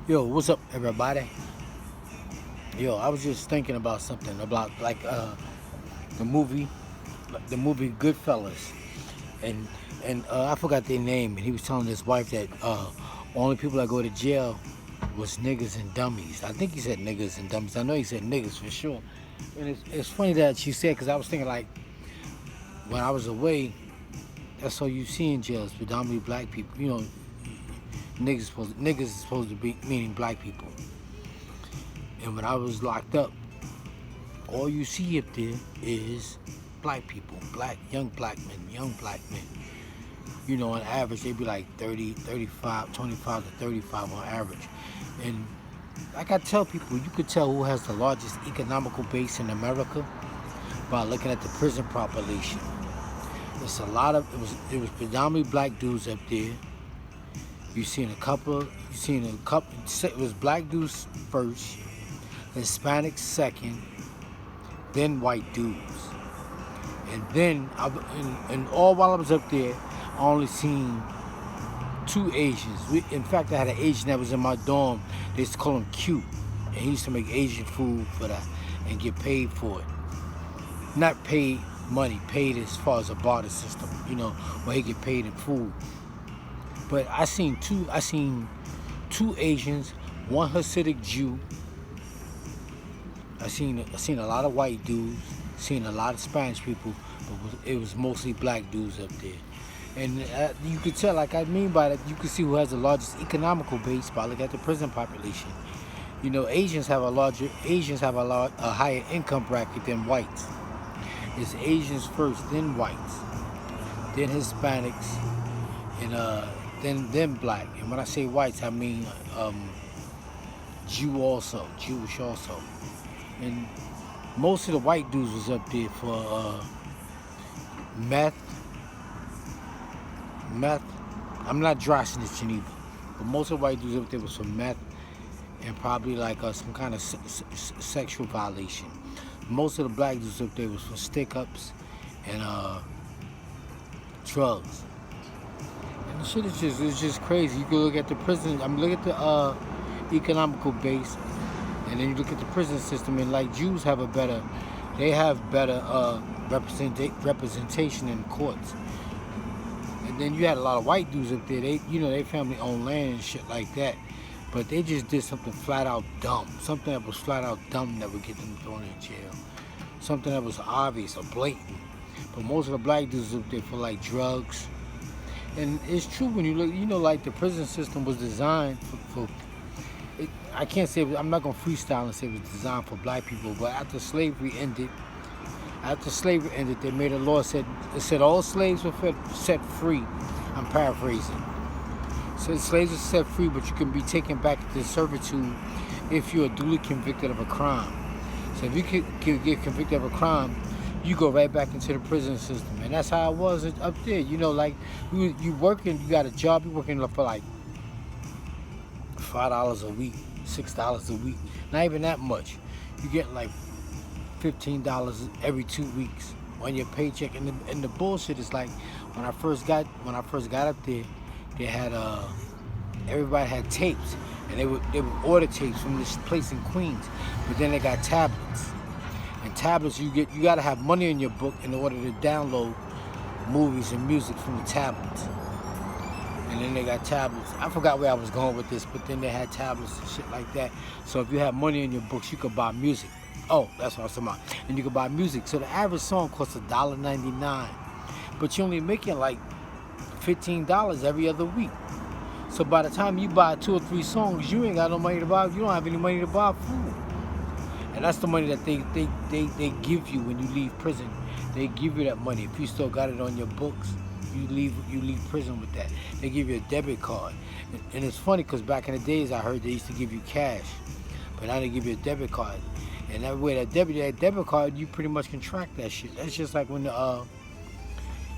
Yo, what's up, everybody? Yo, I was just thinking about something about the movie, the movie Goodfellas, and and I forgot their name, and he was telling his wife that only people that go to jail was niggas and dummies. I think he said niggas and dummies. I know he said niggas for sure. And it's funny that you said because I was thinking like when I was away, that's all you see in jails, predominantly black people. You know, niggas is supposed to be meaning black people. And when I was locked up, all you see up there is black people, young black men, young black men. You know, on average, they'd be like 30, 35, 25 to 35 on average. And like I tell people, you could tell who has the largest economical base in America by looking at the prison population. It's a lot of, it was predominantly black dudes up there. It was black dudes first, Hispanics second, then white dudes. And then, and all while I was up there, I only seen two Asians. In fact, I had an Asian that was in my dorm. They used to call him Q. And he used to make Asian food for that and get paid for it. Not paid money, paid as far as a barter system, you know, where he get paid in food. But I seen two Asians, one Hasidic Jew. I seen a lot of white dudes, seen a lot of Spanish people, but it was mostly black dudes up there. And you could tell, like I mean by that, you can see who has the largest economical base by looking at the prison population. You know, Asians have a higher income bracket than whites. It's Asians first, then whites, then Hispanics, and then black. And when I say whites, I mean Jewish also. And most of the white dudes was up there for meth. I'm not dry snitching either, but most of the white dudes up there was for meth and probably like some kind of sexual violation. Most of the black dudes up there was for stick-ups and drugs. And the shit is just crazy. You can look at the prison. Look at the economical base, and then you look at the prison system, and like Jews have better representation in courts. And then you had a lot of white dudes up there. They family owned land and shit like that. But they just did something flat out dumb. Something that was flat out dumb that would get them thrown in jail. Something that was obvious or blatant. But most of the black dudes up there for like drugs. And it's true when you look, you know, like the prison system was designed for it, I can't say, I'm not going to freestyle and say it was designed for black people, but after slavery ended, they made a law that said all slaves were set free. I'm paraphrasing. So slaves are set free, but you can be taken back into servitude if you are duly convicted of a crime. So if you get convicted of a crime, you go right back into the prison system. And that's how it was up there. You know, like you working, you got a job, you're working for like $5 a week, $6 a week. Not even that much. You get like $15 every 2 weeks on your paycheck. And the bullshit is like when I first got up there, they had everybody had tapes, and they would order tapes from this place in Queens. But then they got tablets, and tablets you gotta have money in your book in order to download movies and music from the tablets. And then they got tablets. I forgot where I was going with this, but then they had tablets and shit like that. So if you had money in your books, you could buy music. Oh, that's what I was talking about. And you could buy music. So the average song costs $1.99, but you're only making like $15 every other week. So by the time you buy 2 or 3 songs, you ain't got no money to buy. You don't have any money to buy food. And that's the money that they give you when you leave prison. They give you that money. If you still got it on your books, you leave prison with that. They give you a debit card. And it's funny because back in the days I heard they used to give you cash, but now they give you a debit card. And that way that debit card, you pretty much can track that shit. That's just like when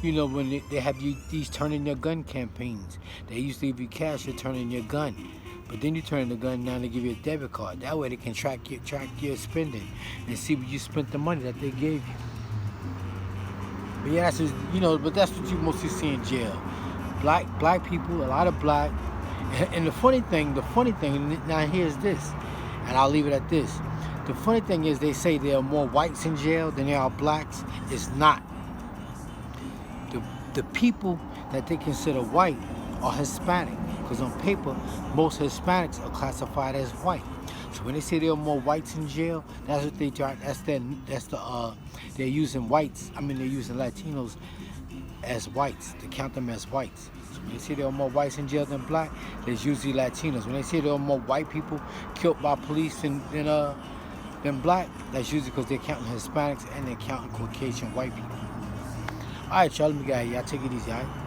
when they have these turn in your gun campaigns. They used to give you cash to turn in your gun. But then you turn in the gun, now they give you a debit card. That way they can track your spending and see where you spent the money that they gave you. But yeah, but that's what you mostly see in jail. Black people, a lot of black, And the funny thing, now here's this, and I'll leave it at this. The funny thing is they say there are more whites in jail than there are blacks. It's not. The people that they consider white are Hispanic, because on paper, most Hispanics are classified as white. So when they say there are more whites in jail, that's what they try. They're using whites. I mean, they're using Latinos as whites to count them as whites. So when they say there are more whites in jail than black, there's usually Latinos. When they say there are more white people killed by police than black, that's usually because they're counting Hispanics and they're counting Caucasian white people. All right, y'all, let me get out of here. Y'all take it easy, all right?